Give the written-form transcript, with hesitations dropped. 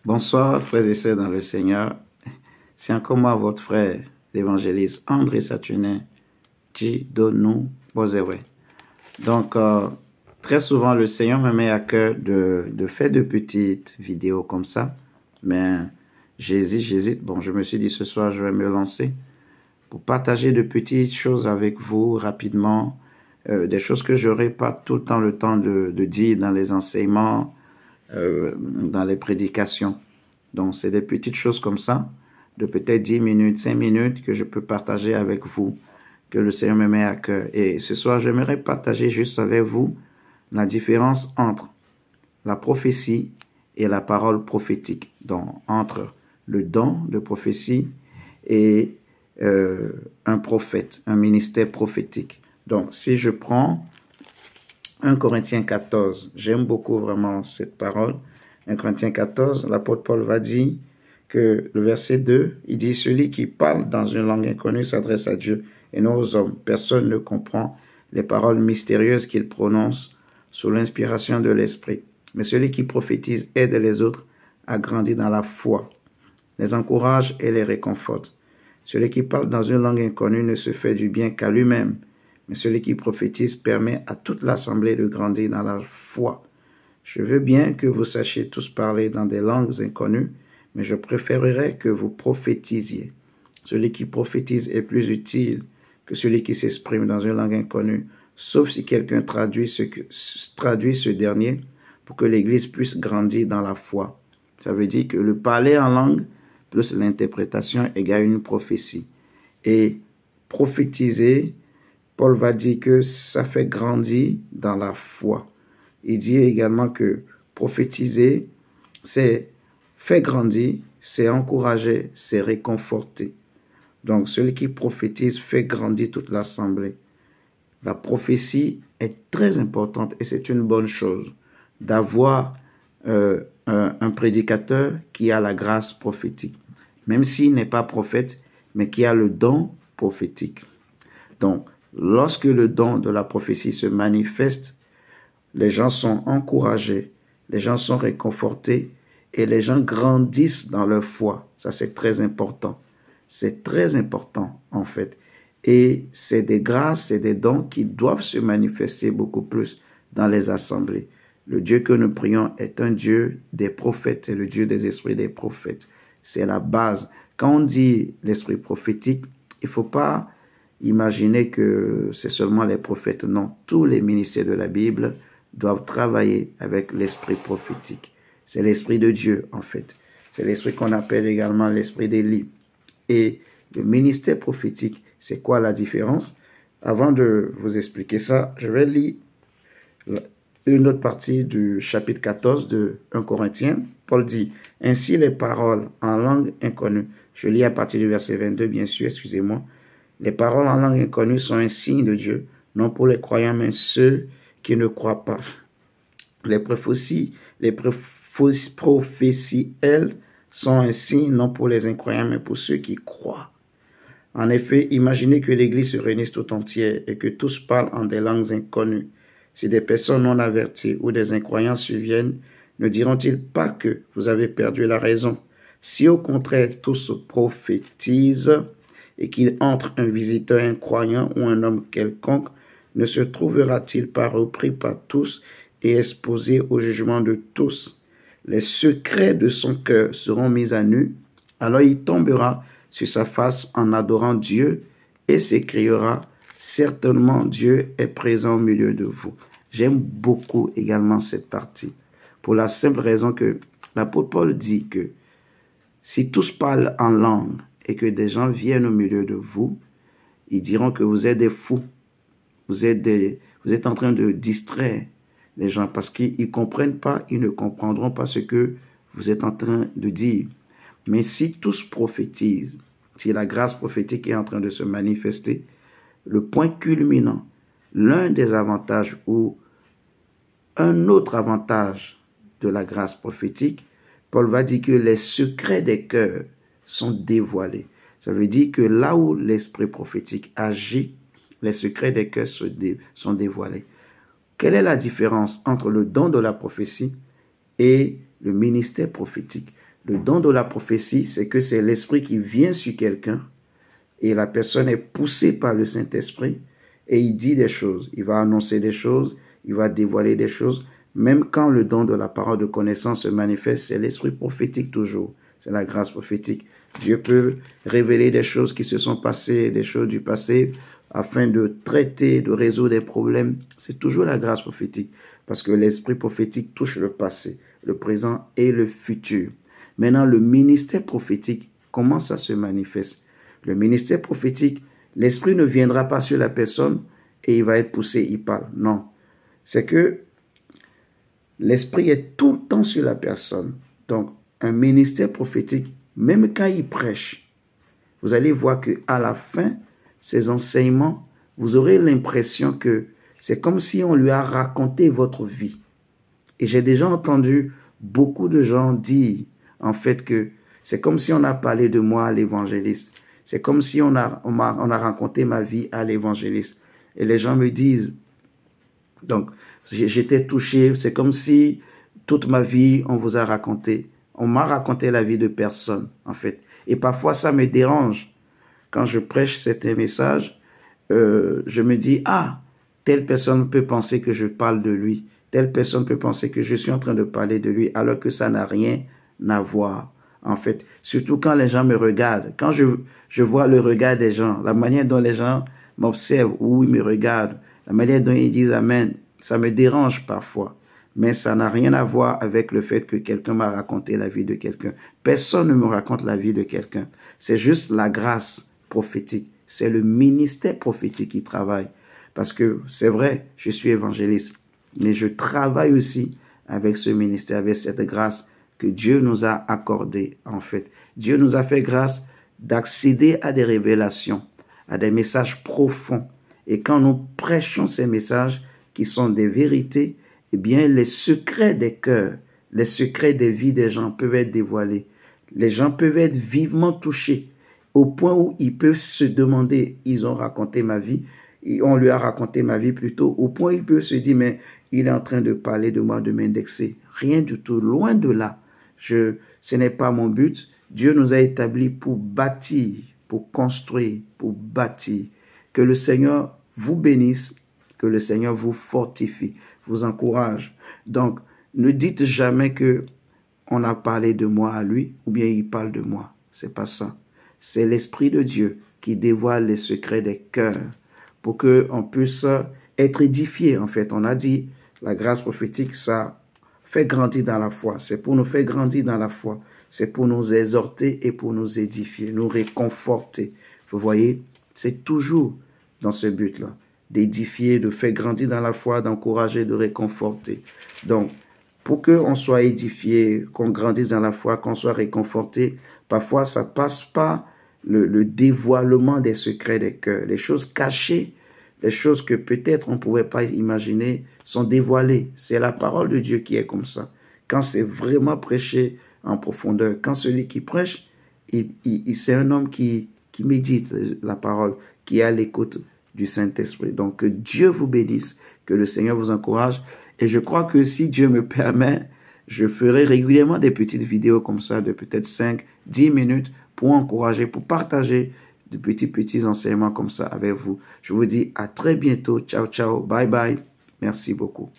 Bonsoir, frères et sœurs dans le Seigneur. C'est encore moi, votre frère, l'évangéliste André Satunin, qui donne nous Bozewe. Donc, très souvent, le Seigneur me met à cœur de faire de petites vidéos comme ça. Mais j'hésite. Bon, je me suis dit ce soir, je vais me lancer pour partager de petites choses avec vous rapidement. Des choses que j'aurai pas tout le temps de dire dans les enseignements, dans les prédications. Donc, c'est des petites choses comme ça, de peut-être 10 minutes, 5 minutes que je peux partager avec vous, que le Seigneur me met à cœur. Et ce soir, j'aimerais partager juste avec vous la différence entre la prophétie et la parole prophétique. Donc, entre le don de prophétie et un prophète, un ministère prophétique. Donc, si je prends 1 Corinthiens 14, j'aime beaucoup vraiment cette parole. 1 Corinthiens 14, l'apôtre Paul va dire que le verset 2, il dit « Celui qui parle dans une langue inconnue s'adresse à Dieu et non aux hommes. Personne ne comprend les paroles mystérieuses qu'il prononce sous l'inspiration de l'Esprit. Mais celui qui prophétise aide les autres à grandir dans la foi, les encourage et les réconforte. Celui qui parle dans une langue inconnue ne se fait du bien qu'à lui-même, mais celui qui prophétise permet à toute l'assemblée de grandir dans la foi. Je veux bien que vous sachiez tous parler dans des langues inconnues, mais je préférerais que vous prophétisiez. Celui qui prophétise est plus utile que celui qui s'exprime dans une langue inconnue, sauf si quelqu'un traduit ce dernier pour que l'Église puisse grandir dans la foi. Ça veut dire que le parler en langue plus l'interprétation égale une prophétie. Et prophétiser, Paul va dire que ça fait grandir dans la foi. Il dit également que prophétiser, c'est faire grandir, c'est encourager, c'est réconforter. Donc, celui qui prophétise fait grandir toute l'assemblée. La prophétie est très importante et c'est une bonne chose d'avoir un prédicateur qui a la grâce prophétique, même s'il n'est pas prophète, mais qui a le don prophétique. Donc, lorsque le don de la prophétie se manifeste, les gens sont encouragés, les gens sont réconfortés et les gens grandissent dans leur foi. Ça, c'est très important. C'est très important, en fait. Et c'est des grâces, c'est des dons qui doivent se manifester beaucoup plus dans les assemblées. Le Dieu que nous prions est un Dieu des prophètes, c'est le Dieu des esprits des prophètes. C'est la base. Quand on dit l'esprit prophétique, il ne faut pas imaginer que c'est seulement les prophètes. Non, tous les ministères de la Bible doivent travailler avec l'esprit prophétique. C'est l'esprit de Dieu, en fait. C'est l'esprit qu'on appelle également l'esprit d'Élie. Et le ministère prophétique, c'est quoi la différence? Avant de vous expliquer ça, je vais lire une autre partie du chapitre 14 de 1 Corinthiens. Paul dit, « Ainsi les paroles en langue inconnue ». Je lis à partir du verset 22, bien sûr, excusez-moi. « Les paroles en langue inconnue sont un signe de Dieu, non pour les croyants, mais ceux qui ne croient pas. Les prophéties, elles, sont un signe non pour les incroyants, mais pour ceux qui croient. En effet, imaginez que l'Église se réunisse tout entière et que tous parlent en des langues inconnues. Si des personnes non averties ou des incroyants surviennent, ne diront-ils pas que vous avez perdu la raison? Si au contraire tous prophétisent et qu'il entre un visiteur incroyant ou un homme quelconque, ne se trouvera-t-il pas repris par tous et exposé au jugement de tous? Les secrets de son cœur seront mis à nu, alors il tombera sur sa face en adorant Dieu et s'écriera « Certainement Dieu est présent au milieu de vous ». J'aime beaucoup également cette partie, pour la simple raison que l'apôtre Paul dit que si tous parlent en langue et que des gens viennent au milieu de vous, ils diront que vous êtes des fous, vous êtes en train de distraire les gens parce qu'ils ne comprennent pas, ils ne comprendront pas ce que vous êtes en train de dire. Mais si tous prophétisent, si la grâce prophétique est en train de se manifester, le point culminant, l'un des avantages ou un autre avantage de la grâce prophétique, Paul va dire que les secrets des cœurs sont dévoilés. Ça veut dire que là où l'esprit prophétique agit, les secrets des cœurs sont dévoilés. Quelle est la différence entre le don de la prophétie et le ministère prophétique? Le don de la prophétie, c'est que c'est l'esprit qui vient sur quelqu'un et la personne est poussée par le Saint-Esprit et il dit des choses. Il va annoncer des choses, il va dévoiler des choses. Même quand le don de la parole de connaissance se manifeste, c'est l'esprit prophétique toujours. C'est la grâce prophétique. Dieu peut révéler des choses qui se sont passées, des choses du passé, afin de traiter, de résoudre des problèmes. C'est toujours la grâce prophétique, parce que l'esprit prophétique touche le passé, le présent et le futur. Maintenant, le ministère prophétique, comment ça se manifeste? Le ministère prophétique, l'esprit ne viendra pas sur la personne et il va être poussé, il parle. Non. C'est que l'esprit est tout le temps sur la personne. Donc, un ministère prophétique, même quand il prêche, vous allez voir qu'à la fin, ces enseignements, vous aurez l'impression que c'est comme si on lui a raconté votre vie. Et j'ai déjà entendu beaucoup de gens dire, en fait, que c'est comme si on a parlé de moi à l'évangéliste. C'est comme si on a raconté ma vie à l'évangéliste. Et les gens me disent, donc, j'étais touché, c'est comme si toute ma vie, on vous a raconté. On m'a raconté la vie de personne, en fait. Et parfois, ça me dérange. Quand je prêche certains messages, je me dis, ah, telle personne peut penser que je parle de lui. Telle personne peut penser que je suis en train de parler de lui, alors que ça n'a rien à voir, en fait. Surtout quand les gens me regardent. Quand je vois le regard des gens, la manière dont les gens m'observent ou ils me regardent, la manière dont ils disent Amen, ça me dérange parfois. Mais ça n'a rien à voir avec le fait que quelqu'un m'a raconté la vie de quelqu'un. Personne ne me raconte la vie de quelqu'un. C'est juste la grâce prophétique. C'est le ministère prophétique qui travaille. Parce que c'est vrai, je suis évangéliste. Mais je travaille aussi avec ce ministère, avec cette grâce que Dieu nous a accordée, en fait. Dieu nous a fait grâce d'accéder à des révélations, à des messages profonds. Et quand nous prêchons ces messages qui sont des vérités, eh bien, les secrets des cœurs, les secrets des vies des gens peuvent être dévoilés. Les gens peuvent être vivement touchés au point où ils peuvent se demander, ils ont raconté ma vie, on lui a raconté ma vie plutôt, au point où ils peuvent se dire, mais il est en train de parler de moi, de m'indexer. Rien du tout, loin de là. Ce n'est pas mon but. Dieu nous a établis pour bâtir, pour construire, pour bâtir. Que le Seigneur vous bénisse, que le Seigneur vous fortifie, vous encourage. Donc, ne dites jamais que on a parlé de moi à lui, ou bien il parle de moi. C'est pas ça. C'est l'Esprit de Dieu qui dévoile les secrets des cœurs pour qu'on puisse être édifié. En fait, on a dit, la grâce prophétique, ça fait grandir dans la foi. C'est pour nous faire grandir dans la foi. C'est pour nous exhorter et pour nous édifier, nous réconforter. Vous voyez, c'est toujours dans ce but-là, d'édifier, de faire grandir dans la foi, d'encourager, de réconforter. Donc, pour qu'on soit édifié, qu'on grandisse dans la foi, qu'on soit réconforté, parfois ça passe par le dévoilement des secrets des cœurs. Les choses cachées, les choses que peut-être on ne pouvait pas imaginer sont dévoilées. C'est la parole de Dieu qui est comme ça. Quand c'est vraiment prêché en profondeur, quand celui qui prêche, c'est un homme qui médite la parole, qui est à l'écoute du Saint-Esprit. Donc, que Dieu vous bénisse, que le Seigneur vous encourage. Et je crois que si Dieu me permet, je ferai régulièrement des petites vidéos comme ça de peut-être 5, 10 minutes pour encourager, pour partager de petits enseignements comme ça avec vous. Je vous dis à très bientôt. Ciao, ciao. Bye, bye. Merci beaucoup.